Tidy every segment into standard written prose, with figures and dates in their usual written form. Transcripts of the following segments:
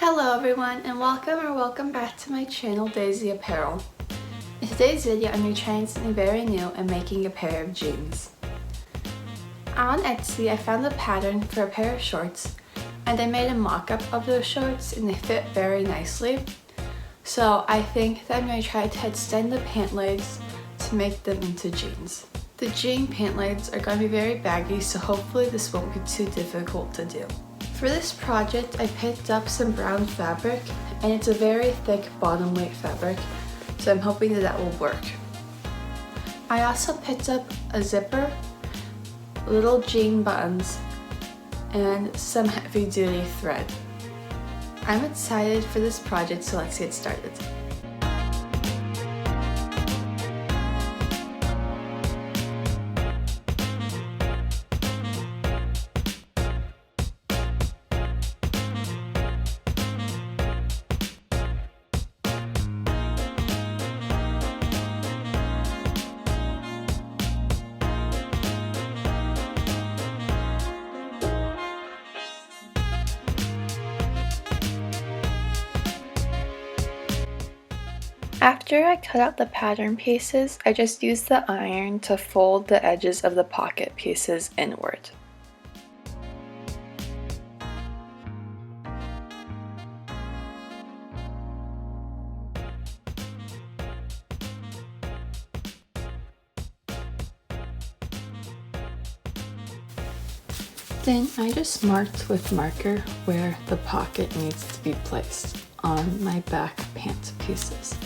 Hello everyone and welcome back to my channel Daisy Apparel. In today's video I'm going to be trying something very new and making a pair of jeans. On Etsy I found the pattern for a pair of shorts and I made a mock-up of those shorts and they fit very nicely. So I think that I'm going to try to extend the pant legs to make them into jeans. The jean pant legs are going to be very baggy, so hopefully this won't be too difficult to do. For this project, I picked up some brown fabric, and it's a very thick bottom weight fabric, so I'm hoping that will work. I also picked up a zipper, little jean buttons, and some heavy duty thread. I'm excited for this project, so let's get started. After I cut out the pattern pieces, I just used the iron to fold the edges of the pocket pieces inward. Then I just marked with marker where the pocket needs to be placed on my back pant pieces.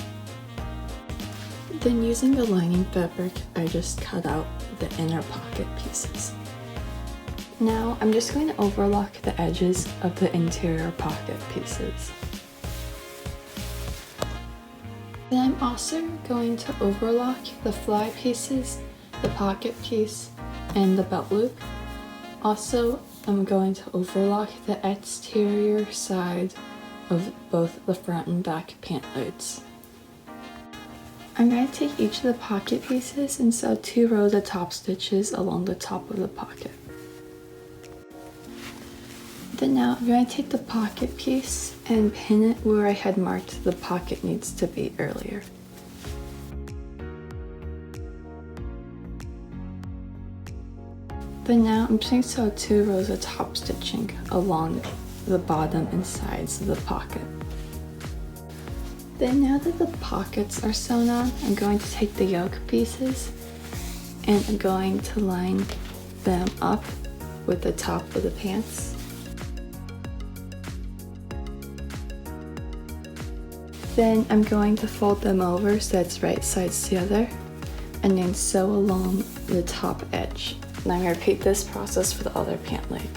Then using the lining fabric, I just cut out the inner pocket pieces. Now I'm just going to overlock the edges of the interior pocket pieces. Then I'm also going to overlock the fly pieces, the pocket piece, and the belt loop. Also, I'm going to overlock the exterior side of both the front and back pant legs. I'm going to take each of the pocket pieces and sew 2 rows of top stitches along the top of the pocket. Then now I'm going to take the pocket piece and pin it where I had marked the pocket needs to be earlier. Then now I'm just going to sew 2 rows of top stitching along the bottom and sides of the pocket. Then now that the pockets are sewn on, I'm going to take the yoke pieces and I'm going to line them up with the top of the pants. Then I'm going to fold them over so it's right sides together and then sew along the top edge. And I'm going to repeat this process for the other pant leg.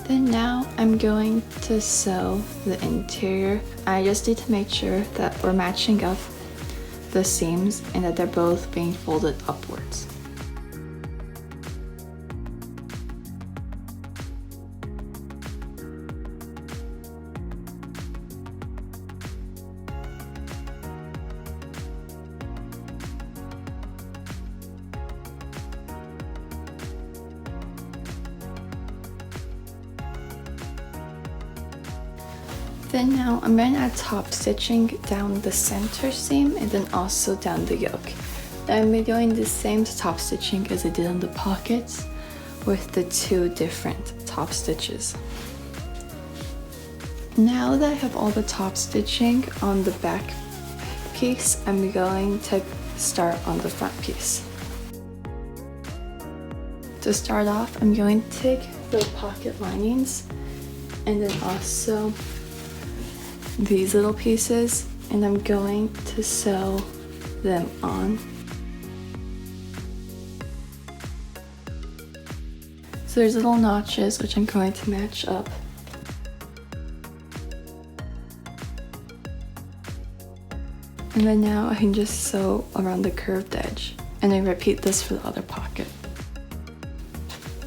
Then now I'm going to sew the interior. I just need to make sure that we're matching up the seams and that they're both being folded upwards. Then now I'm going to add top stitching down the center seam and then also down the yoke. Now I'm doing the same top stitching as I did on the pockets with the 2 different top stitches. Now that I have all the top stitching on the back piece, I'm going to start on the front piece. To start off, I'm going to take the pocket linings and then also these little pieces and I'm going to sew them on. So there's little notches which I'm going to match up. And then now I can just sew around the curved edge and I repeat this for the other pocket.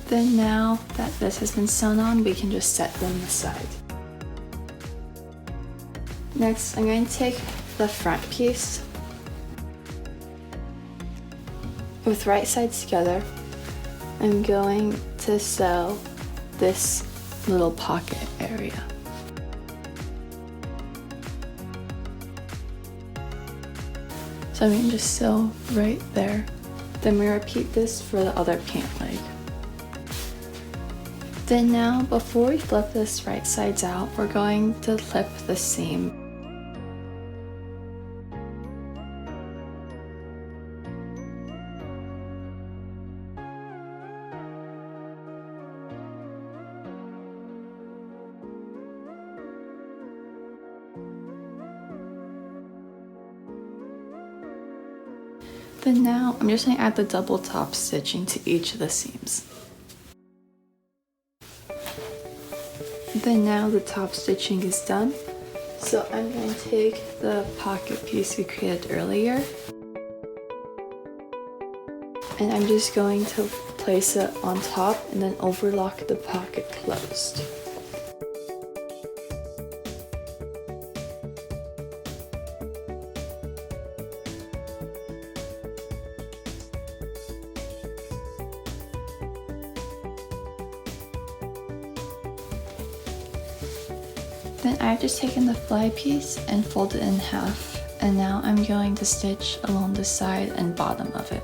Then now that this has been sewn on, we can just set them aside. Next, I'm going to take the front piece with right sides together. I'm going to sew this little pocket area. So I'm going to just sew right there. Then we repeat this for the other pant leg. Then now, before we flip this right sides out, we're going to clip the seam. Then now, I'm just going to add the double top stitching to each of the seams. Then now the top stitching is done. So I'm going to take the pocket piece we created earlier, and I'm just going to place it on top and then overlock the pocket closed. Then I've just taken the fly piece and folded it in half, and now I'm going to stitch along the side and bottom of it.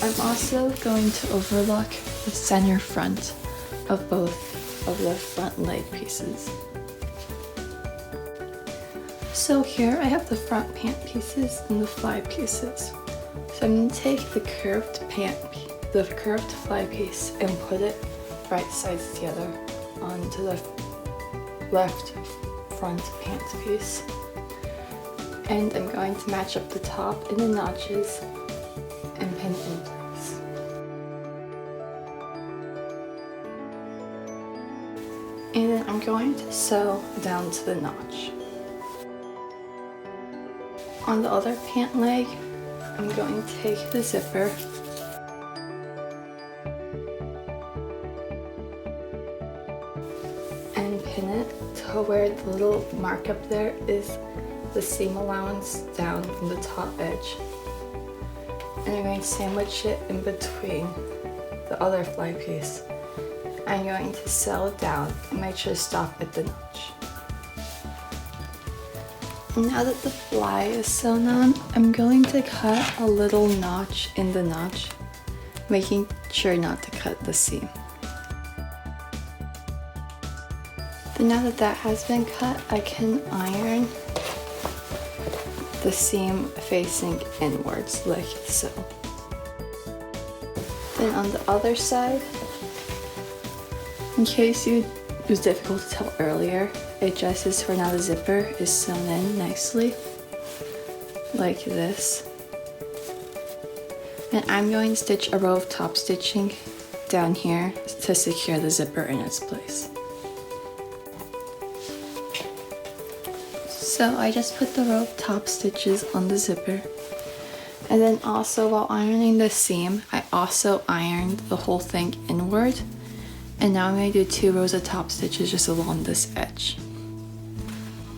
I'm also going to overlock the center front of both of the front leg pieces. So here I have the front pant pieces and the fly pieces. So I'm going to take the curved fly piece and put it right sides together onto the left front pant piece, and I'm going to match up the top and the notches and pin it in place. And then I'm going to sew down to the notch. On the other pant leg, I'm going to take the zipper and pin it to where the little mark up there is the seam allowance down from the top edge. And I'm going to sandwich it in between the other fly piece. I'm going to sew it down and make sure to stop at the notch. Now that the fly is sewn on, I'm going to cut a little notch in the notch, making sure not to cut the seam. Then now that that has been cut, I can iron the seam facing inwards like so. Then on the other side, in case it was difficult to tell earlier, it just is where now the zipper is sewn in nicely, like this. And I'm going to stitch a row of top stitching down here to secure the zipper in its place. So I just put the row of top stitches on the zipper. And then also while ironing the seam, I also ironed the whole thing inward. And now I'm going to do 2 rows of top stitches just along this edge.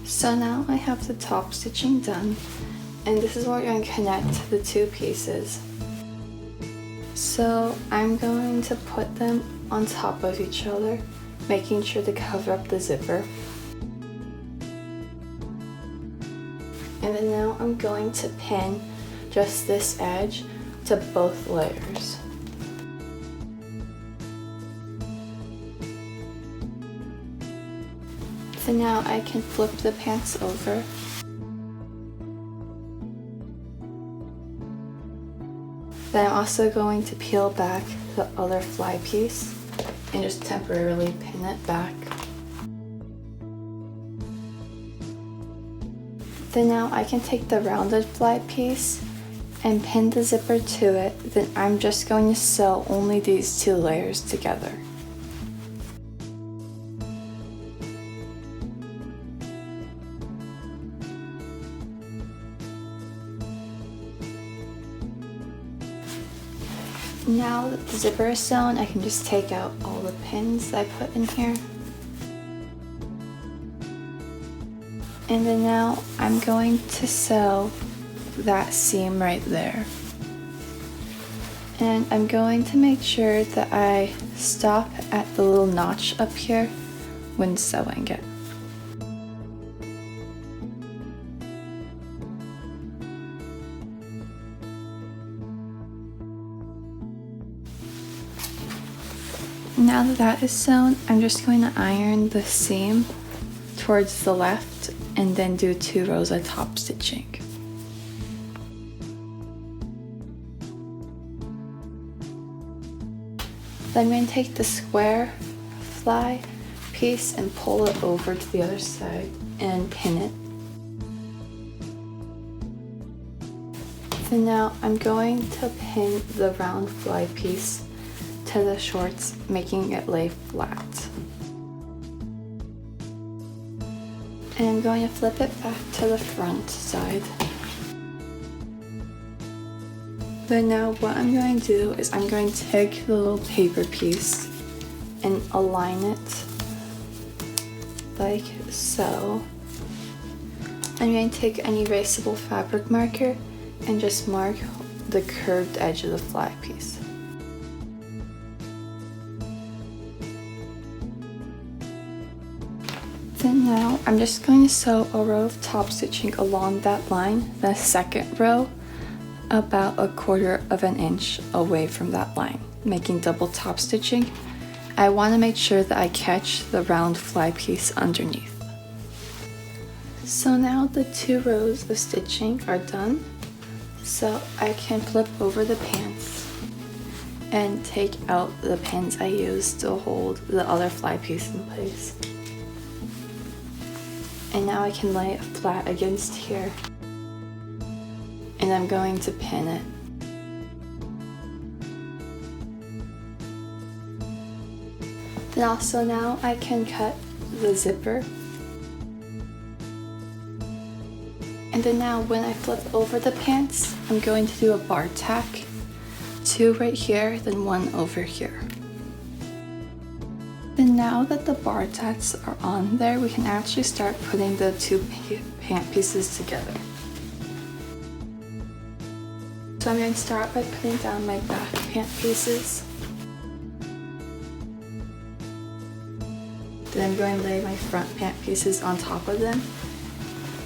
So now I have the top stitching done, and this is where we're going to connect the 2 pieces. So I'm going to put them on top of each other, making sure to cover up the zipper. And then now I'm going to pin just this edge to both layers. So now I can flip the pants over. Then I'm also going to peel back the other fly piece and just temporarily pin it back. Then now I can take the rounded fly piece and pin the zipper to it. Then I'm just going to sew only these 2 layers together. Now that the zipper is sewn, I can just take out all the pins that I put in here. And then now I'm going to sew that seam right there. And I'm going to make sure that I stop at the little notch up here when sewing it. Now that that is sewn, I'm just going to iron the seam towards the left and then do 2 rows of top stitching. Then I'm going to take the square fly piece and pull it over to the other side and pin it. And now I'm going to pin the round fly piece to the shorts, making it lay flat. And I'm going to flip it back to the front side. Then now what I'm going to do is I'm going to take the little paper piece and align it like so. I'm going to take an erasable fabric marker and just mark the curved edge of the fly piece. Then now I'm just going to sew a row of top stitching along that line, the second row about 1/4 of an inch away from that line, making double top stitching. I want to make sure that I catch the round fly piece underneath. So now the 2 rows of stitching are done, so I can flip over the pants and take out the pins I used to hold the other fly piece in place. And now I can lay it flat against here. And I'm going to pin it. Then also now I can cut the zipper. And then now when I flip over the pants, I'm going to do a bar tack. 2 right here, then 1 over here. Then now that the bar tacks are on there, we can actually start putting the 2 pant pieces together. So I'm going to start by putting down my back pant pieces. Then I'm going to lay my front pant pieces on top of them.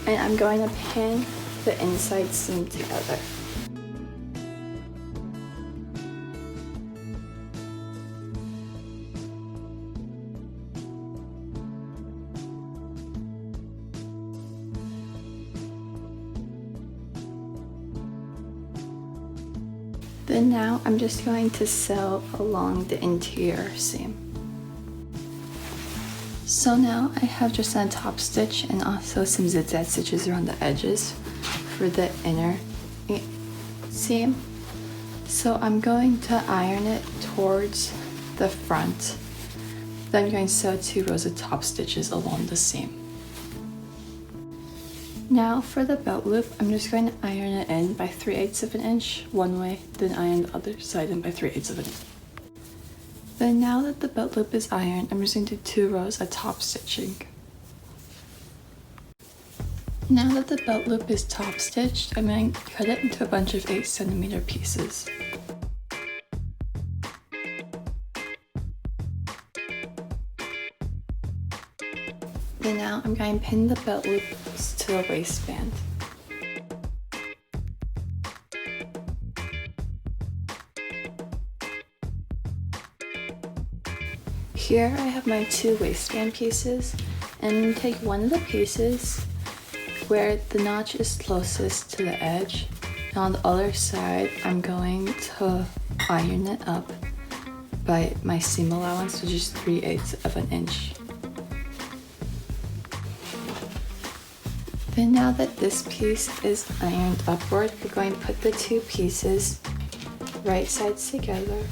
And I'm going to pin the inside seam together. Then now I'm just going to sew along the interior seam. So now I have just a top stitch and also some zigzag stitches around the edges for the inner seam. So I'm going to iron it towards the front. Then I'm going to sew 2 rows of top stitches along the seam. Now for the belt loop, I'm just going to iron it in by 3/8 of an inch one way, then iron the other side in by 3/8 of an inch. Then now that the belt loop is ironed, I'm just going to do 2 rows of top stitching. Now that the belt loop is top stitched, I'm going to cut it into a bunch of 8cm pieces. Then now I'm going to pin the belt loops to the waistband. Here I have my 2 waistband pieces, and I'm going to take one of the pieces where the notch is closest to the edge, and on the other side I'm going to iron it up by my seam allowance, which is 3/8 of an inch. Then now that this piece is ironed upward, we're going to put the 2 pieces right sides together.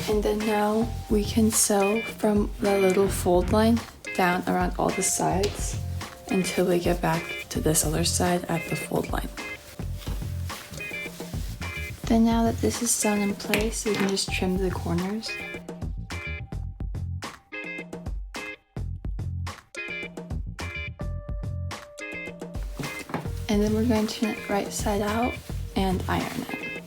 And then now we can sew from the little fold line down around all the sides until we get back to this other side at the fold line. Then now that this is sewn in place, you can just trim the corners. And then we're going to turn it right side out and iron it.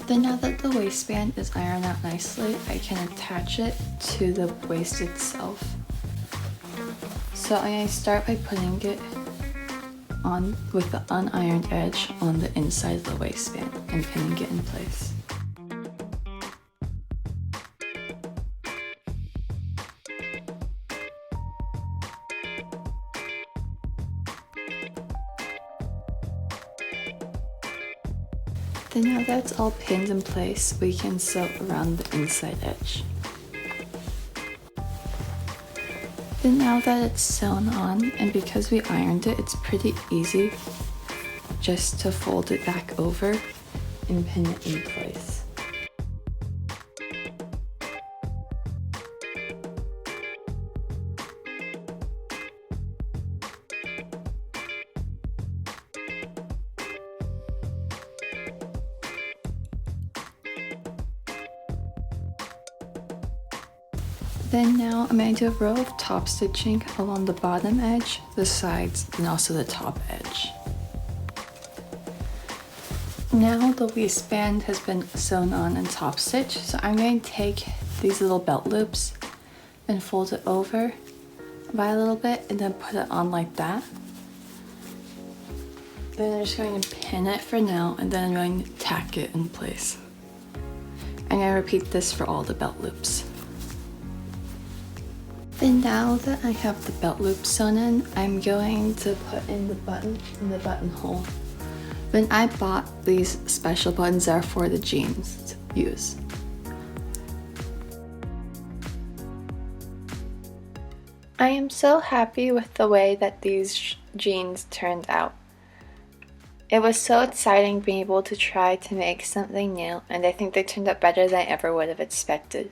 Then now that the waistband is ironed out nicely, I can attach it to the waist itself. So I'm going to start by putting it on with the unironed edge on the inside of the waistband and pinning it in place. Then now that it's all pinned in place, we can sew around the inside edge. Then now that it's sewn on, and because we ironed it, it's pretty easy just to fold it back over and pin it in place. Then now I'm going to do a row of top stitching along the bottom edge, the sides, and also the top edge. Now the waistband has been sewn on and top stitched, so I'm going to take these little belt loops and fold it over by a little bit and then put it on like that. Then I'm just going to pin it for now and then I'm going to tack it in place. I'm going to repeat this for all the belt loops. Then now that I have the belt loop sewn in, I'm going to put in the button in the buttonhole. Then I bought these special buttons that are for the jeans to use. I am so happy with the way that these jeans turned out. It was so exciting being able to try to make something new, and I think they turned out better than I ever would have expected.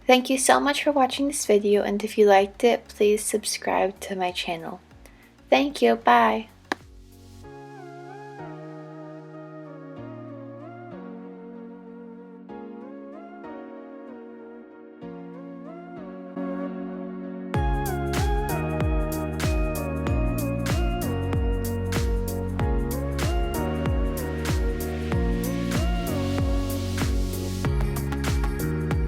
Thank you so much for watching this video, and if you liked it, please subscribe to my channel. Thank you, bye!